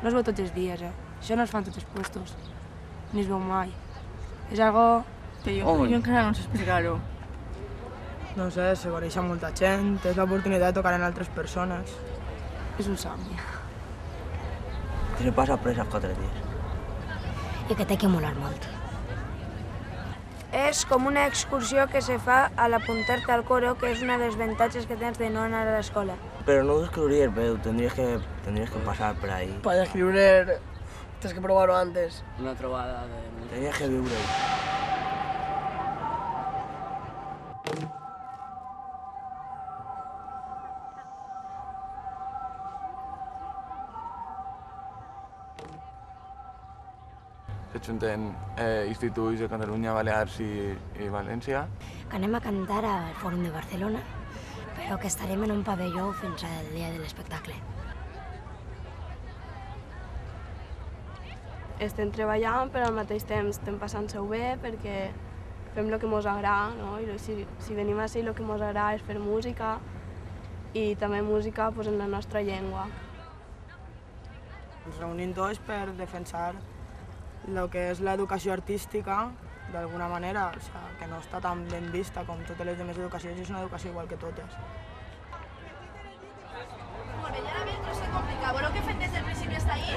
No es veu tots els dies, Això no es fan tots els puestos. Ni es veu mai. És algo... Que jo encara no sé explicar-ho. No sé, se coneix a molta gent, és l'oportunitat de tocar amb altres persones. És un somni. Que se passa pressa 4 dies. I que té que molar molt. És com una excursió que se fa a l'apuntar-te al coro, que és una de les avantatges que tens de no anar a l'escola. Però no ho escriuries bé, tendries que passar per ahí. Per escriure tens que provar-ho antes. Una trobada de... Tendries que viure-ho. S'ajunten instituts de Catalunya, Balears i València. Que anem a cantar al Fòrum de Barcelona, però que estarem en un pavelló fins al dia de l'espectacle. Estem treballant, però al mateix temps estem passant-se-ho bé perquè fem el que ens agrada, no? I si venim així el que ens agrada és fer música i també música pues, en la nostra llengua. Ens reunim tots per defensar el que és l'educació artística d'alguna manera, o sigui, que no està tan ben vista com totes les demés educacions, és una educació igual que totes. Molt bé, i ara ve el trosset complicat. Voleu que fem des del principi hasta ahí?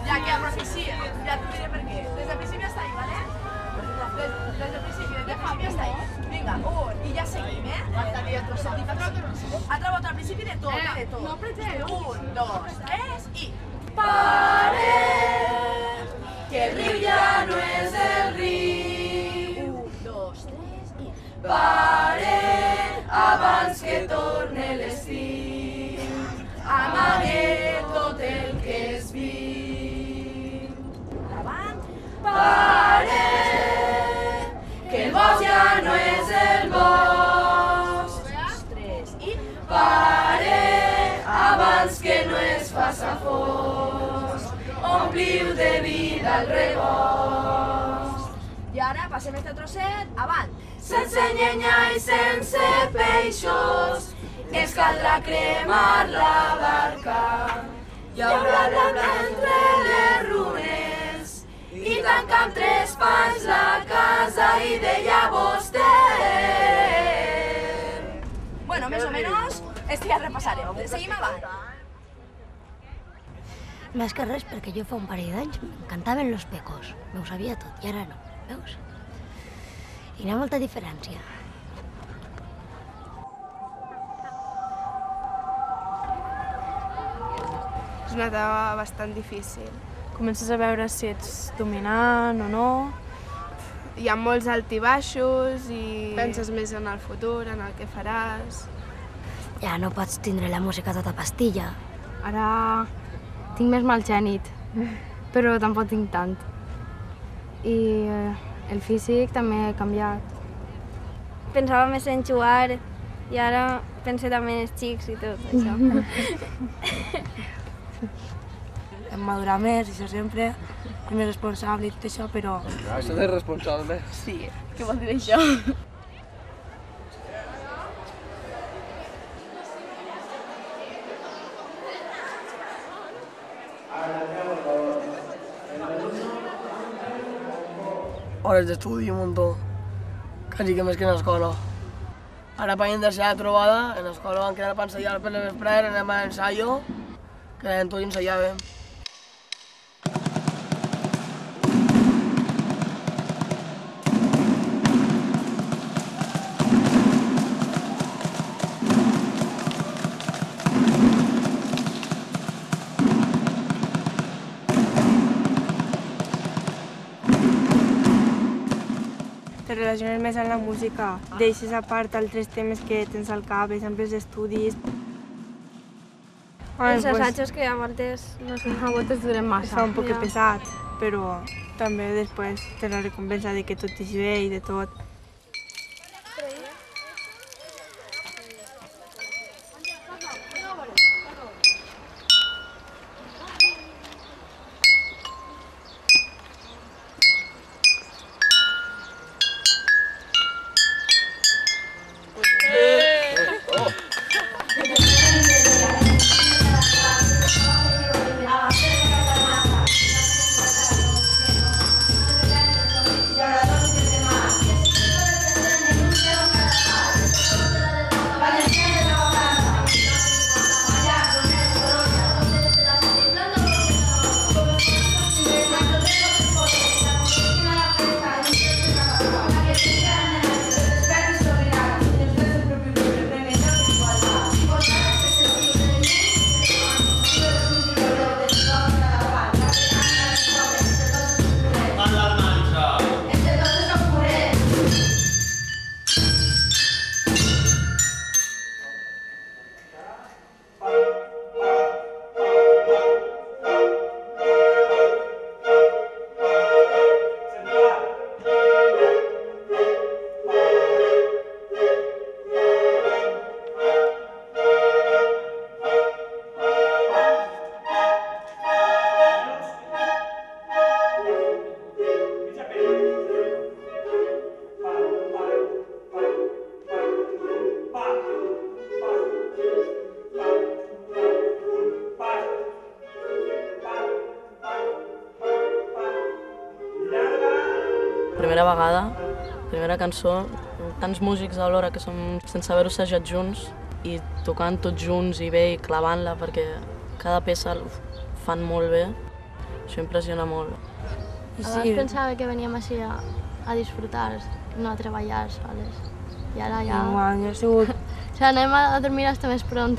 Ja que aprofici, ja t'ho diré per què. Des del principi hasta ahí, ¿vale? Des del principi hasta ahí. Vinga, i ja seguim, Hasta el trosset. Altra volta al principi de tot, de tot. No apreteu. 1, 2, 3 i... Parem, que el riu ja no és el riu. 1, 2, 3 i... Parem, abans que torne l'estiu. Amaguem tot el que és viu. Davant. Parem, que el bosc ja no és el bosc. 2, 3 i... Parem, abans que no es faça fosc. Ompliu de vida el rebost. I ara passem este trosset avant. Sense llenya i sense peixos, ens caldrà cremar la barca. Hi haurà blanc entre les runes i tancar amb 3 pans la casa i de llavors Bueno, més o menys, este ja repassarem. Seguim avant. Més que res perquè jo fa un parell d'anys m'encantaven los pecos. M'ho sabia tot i ara no, veus? I n'hi ha molta diferència. És una etapa bastant difícil. Comences a veure si ets dominant o no. Hi ha molts altibaixos i penses més en el futur, en el que faràs. Ja no pots tindre la música tota pastilla. Ara tinc més mal gènit, però tampoc tinc tant. I el físic també ha canviat. Pensava més en jugar i ara penso també en els xics i tot això. Hem madurat més, això sempre, és més responsable i tot això, però... Això de responsable? Sí, què vol dir això? Hores d'estudi un muntó, quasi que més que en l'escola. Ara per tercera trobada, en l'escola vam quedar per ensaiar per les vesprades, anem a l'ensaio, quedàvem tots i ensaiàvem. Te relaciones més amb la música, deixes a part altres temes que tens al cap, per exemple, els estudis. Els assajos que a voltes, no sé, a voltes duren massa. Es fa un poc pesat, però també després tens la recompensa de que tot és bé i de tot. primera vegada, primera cançó, tants músics alhora que som sense haver-ho assajat junts i tocant tots junts i bé i clavant-la perquè cada peça ho fan molt bé, això impressiona molt. Abans pensava que veníem així a disfrutar, no a treballar soles. I ara ja... Ja ha sigut... O sigui, anem a dormir hasta més pront.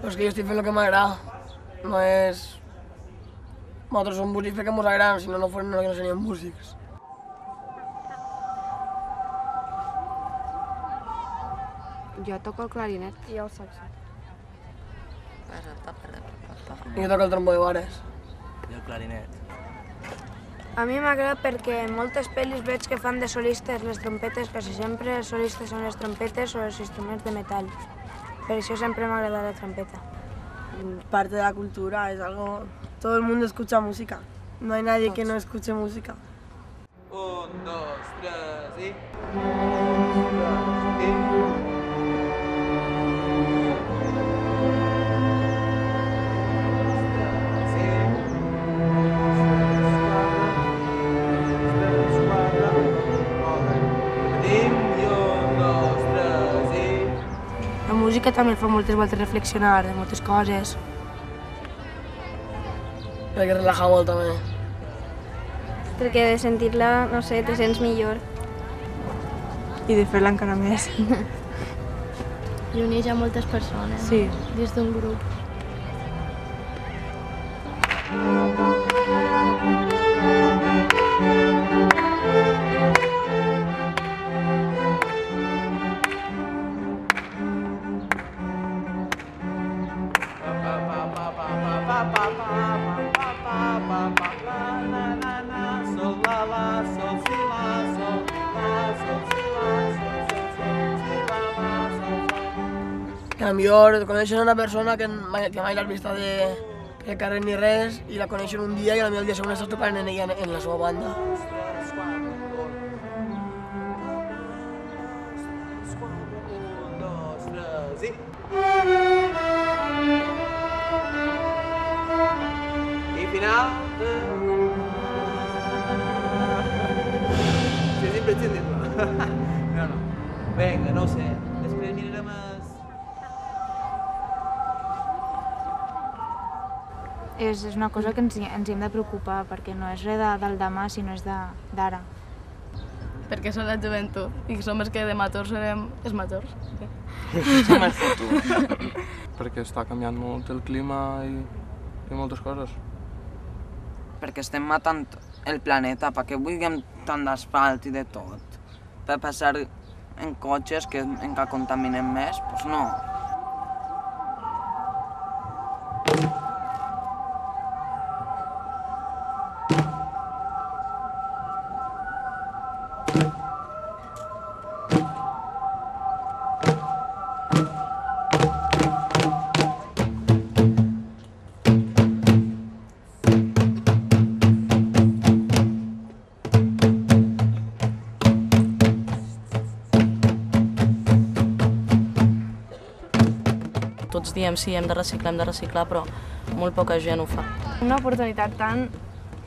Però és que jo estic fent el que m'agrada. No és... Nosaltres som músics perquè ens agraden, si no, no seríem músics. Jo toco el clarinet. I el saxo. I jo toco el trombó de bares. I el clarinet. A mi m'agrada perquè en moltes pel·lis veig que fan de solistes les trompetes, quasi sempre els solistes són les trompetes o els instruments de metall. Per això sempre m'ha agradat la trompeta. Parte de la cultura, es algo... Todo el mundo escucha música. No hay nadie que no escuche música. 1, 2, 3 y... La música també fa moltes voltes reflexionar de moltes coses. Perquè relaja molt també. Perquè de sentir-la, no sé, te sents millor. I de fer-la encara més. I uneix a moltes persones, sí, dins d'un grup. A millor coneixes una persona que mai l'has vista de carrer ni res i la coneixen un dia i potser el dia següent estàs tocant en ella en la seva banda. Y final... Sí, siempre entiendes. No, no. Venga, no sé. Després mirarem més... És una cosa que ens hi hem de preocupar, perquè no és res del demà, sinó és d'ara. Perquè som la joventut i som els que de mators serem els mators. Som el futur. Perquè està canviant molt el clima i moltes coses. Perquè estem matant el planeta, perquè vulguem tant d'asfalt i de tot. Per passar en cotxes que encara contaminem més, doncs no. Tots diem sí, hem de reciclar, però molt poca gent ho fa. Una oportunitat tant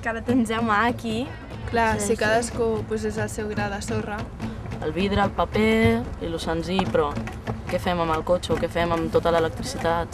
que ara tens a mà aquí. Clar, si cadascú posés el seu gra de sorra. El vidre, el paper i lo senzill, però què fem amb el cotxe o què fem amb tota l'electricitat?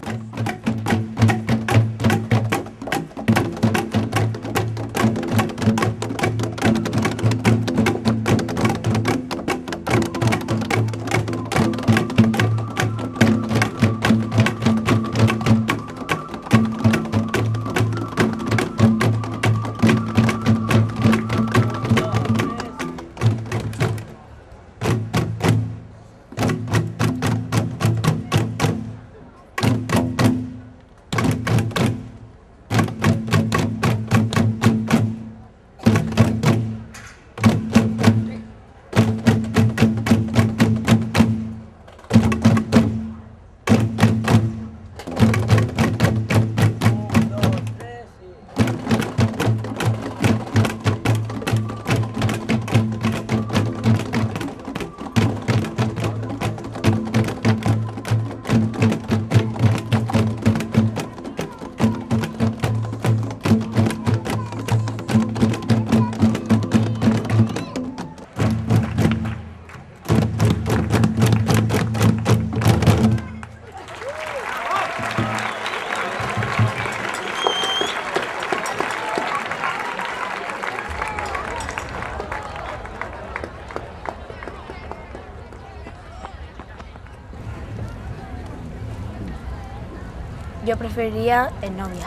Jo preferiria el nòvia.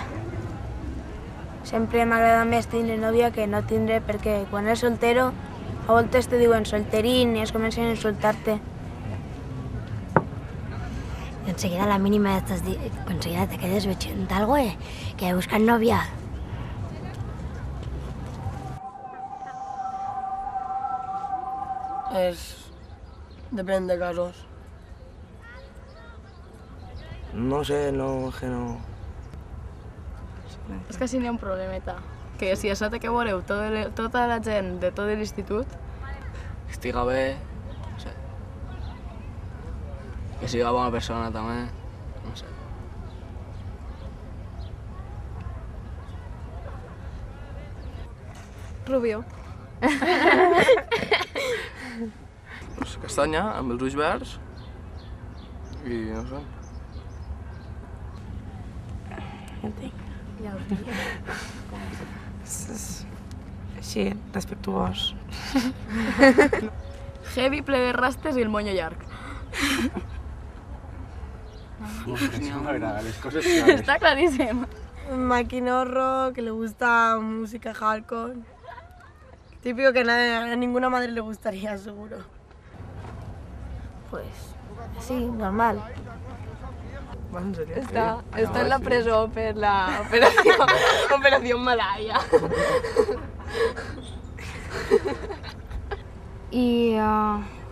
Sempre m'agrada més tindre nòvia que no tindre, perquè quan és soltero a voltes te diuen solterín i es comencen a insultar-te. Enseguida la mínima enseguida te quedes veient algo que buscan novia. Depèn de casos. No sé, no, és que no... És que si n'hi ha un problemeta, que si això té que veureu tota la gent de tot l'institut... Estiga bé, no sé. Que siga bona persona també, no sé. Rubio. Pues castanya, amb els ulls verds i no sé. Entenc. Ja us dic. Així, respectuós. Heavy, ple de rastes i el moño llarg. Está clarísimo. Maquinorro, que le gusta música hardcore. Típico que a ninguna madre le gustaría, seguro. Pues sí, normal. Está en la presó per la operació Malaya. I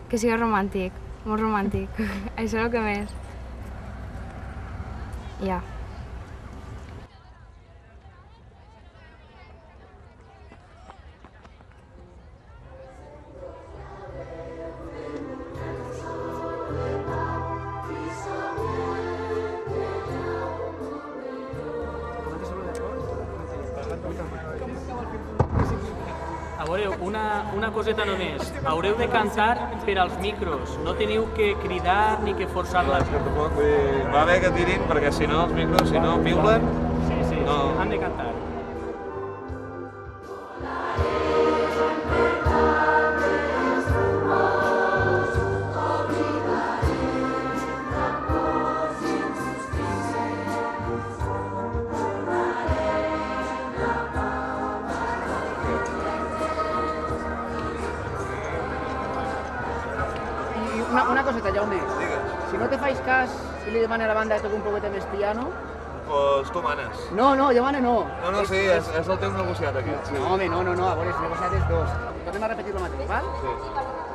que sigui romàntic, molt romàntic. Això és el que més. Ja. A veure, una coseta només. Haureu de cantar per als micros. No teniu que cridar ni que forçar-la. Va bé que tirin, perquè si no els micros, si no piulen... Sí, no... han de cantar. Una coseta, Jaume. Si no te faig cas i li demana a la banda que toqui un poquet més piano... Pues tu manes. No, Jaume, no. No, sí, és el teu negociat, aquest. No, home, no, a veure, si negociat és dos. Tornem a repetir el mateix, val? Sí.